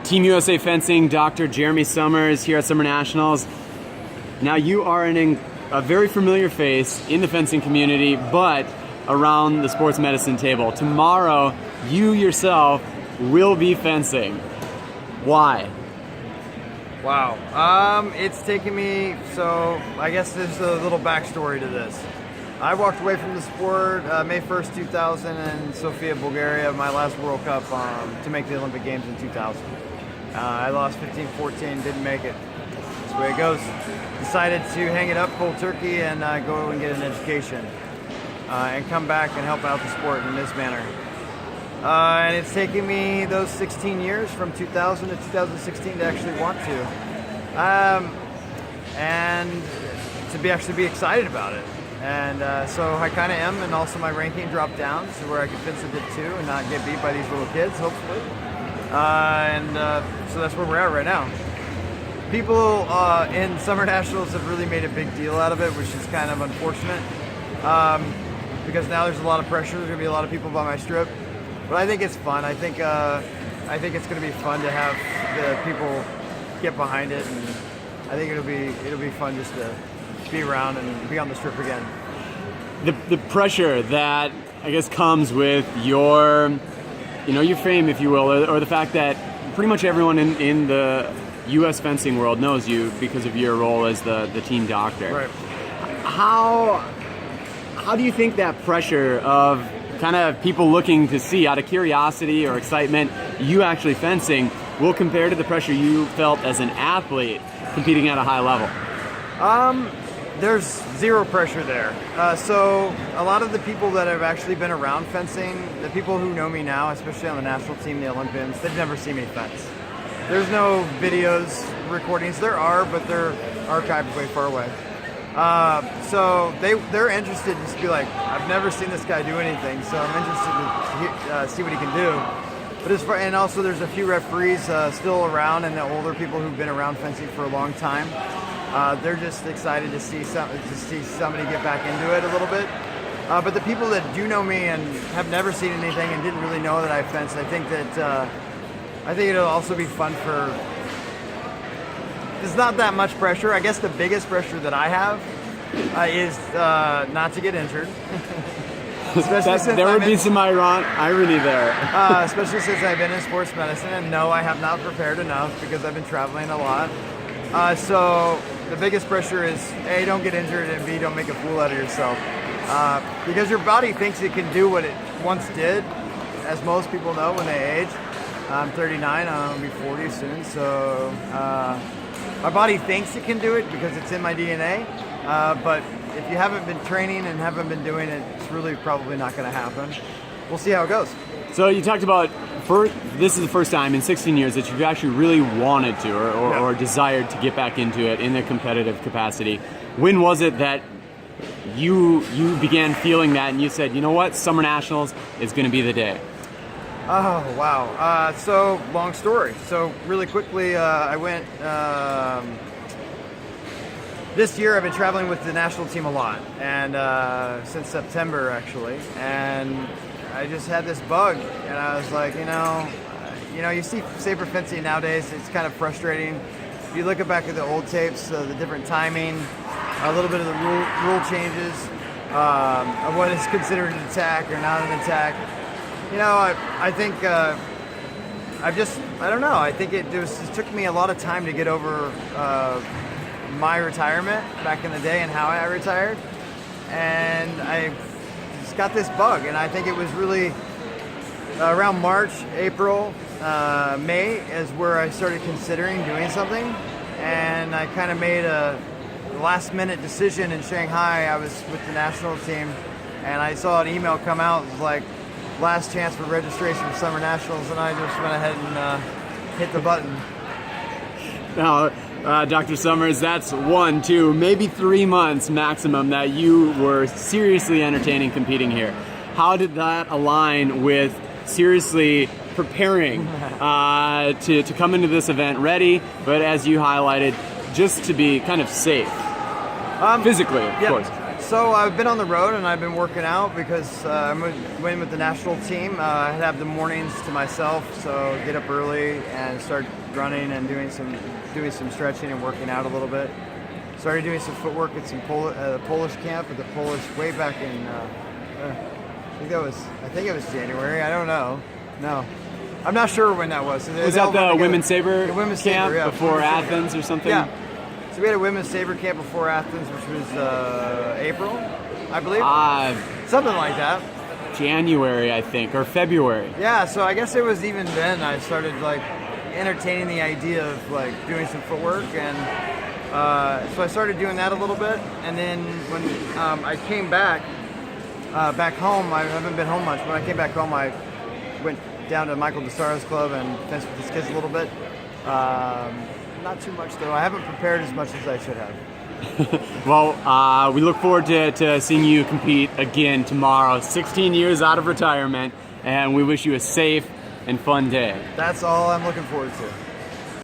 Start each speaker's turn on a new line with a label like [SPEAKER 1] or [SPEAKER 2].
[SPEAKER 1] Team USA Fencing, Dr. Jeremy Summers here at Summer Nationals. Now you are a very familiar face in the fencing community, but around the sports medicine table. Tomorrow, you yourself will be fencing. Why?
[SPEAKER 2] Wow. It's taken me, so I guess there's a little backstory to this. I walked away from the sport May 1st, 2000 in Sofia, Bulgaria, my last World Cup to make the Olympic Games in 2000. I lost 15-14, didn't make it. That's the way it goes. Decided to hang it up cold turkey and go and get an education and come back and help out the sport in this manner. And it's taken me those 16 years from 2000 to 2016 to actually want to. And to actually be excited about it. And so I kind of am, and also my ranking dropped down to where I could fence a Div 2 and not get beat by these little kids, hopefully. So that's where we're at right now. People in Summer Nationals have really made a big deal out of it, which is kind of unfortunate. Because now there's a lot of pressure. There's going to be a lot of people by my strip. But I think it's fun. I think it's going to be fun to have the people get behind it, and I think it'll be fun just to be around and be on the strip again.
[SPEAKER 1] The pressure that I guess comes with your fame, if you will, or the fact that pretty much everyone in the U.S. fencing world knows you because of your role as the team doctor.
[SPEAKER 2] Right.
[SPEAKER 1] How do you think that pressure of kind of people looking to see out of curiosity or excitement you actually fencing will compare to the pressure you felt as an athlete competing at a high level?
[SPEAKER 2] There's zero pressure there. So a lot of the people that have actually been around fencing, the people who know me now, especially on the national team, the Olympians, they've never seen me fence. There's no videos, recordings. There are, but they're archived way far away. So they're interested to just be like, I've never seen this guy do anything, so I'm interested to see what he can do. But and also there's a few referees still around, and the older people who've been around fencing for a long time. They're just excited to see somebody get back into it a little bit. But the people that do know me and have never seen anything and didn't really know that I fenced, I think it'll also be fun for. There's not that much pressure. I guess the biggest pressure that I have is not to get injured.
[SPEAKER 1] There would be some irony there.
[SPEAKER 2] Especially since I've been in sports medicine, and no, I have not prepared enough because I've been traveling a lot. So the biggest pressure is A, don't get injured, and B, don't make a fool out of yourself. Because your body thinks it can do what it once did, as most people know when they age. I'm 39, I'm going to be 40 soon, so my body thinks it can do it because it's in my DNA. But if you haven't been training and haven't been doing it, it's really probably not going to happen. We'll see how it goes.
[SPEAKER 1] So you talked about this is the first time in 16 years that you've actually really wanted to or desired to get back into it in a competitive capacity. When was it that you began feeling that and you said, you know what, Summer Nationals is going to be the day?
[SPEAKER 2] Oh, wow. So long story. So really quickly, I went, this year I've been traveling with the national team a lot, and since September actually, and I just had this bug, and I was like, you see saber fencing nowadays, it's kind of frustrating. If you look back at the old tapes, the different timing, a little bit of the rule changes, of what is considered an attack or not an attack. I think I don't know. I think it took me a lot of time to get over my retirement back in the day and how I retired, and I just got this bug, and I think it was really around March, April, May is where I started considering doing something, and I kind of made a last-minute decision in Shanghai. I was with the national team, and I saw an email come out. It was like, last chance for registration for Summer Nationals, and I just went ahead and hit the button.
[SPEAKER 1] Now, Dr. Summers, that's 1, 2, maybe 3 months maximum that you were seriously entertaining competing here. How did that align with seriously preparing to come into this event ready, but as you highlighted, just to be kind of safe, physically, of course?
[SPEAKER 2] So I've been on the road and I've been working out because I'm winning with the national team. I have the mornings to myself, so get up early and start running and doing some stretching and working out a little bit. Started doing some footwork at some Polish camp at the Polish way back in I think it was January. I don't know. No, I'm not sure when that was.
[SPEAKER 1] Was that the Women's Saber
[SPEAKER 2] Women's
[SPEAKER 1] camp
[SPEAKER 2] Saber, yeah.
[SPEAKER 1] before Athens or something?
[SPEAKER 2] Yeah. So we had a Women's Saber camp before Athens, which was April, I believe. Something like that.
[SPEAKER 1] January, I think, or February.
[SPEAKER 2] Yeah, so I guess it was even then I started like entertaining the idea of like doing some footwork, and so I started doing that a little bit. And then when I came back home, I haven't been home much. When I came back home, I went down to Michael DeSara's club and fenced with his kids a little bit. Not too much though. I haven't prepared as much as I should have.
[SPEAKER 1] Well, we look forward to seeing you compete again tomorrow. 16 years out of retirement, and we wish you a safe and fun day.
[SPEAKER 2] That's all I'm looking forward to.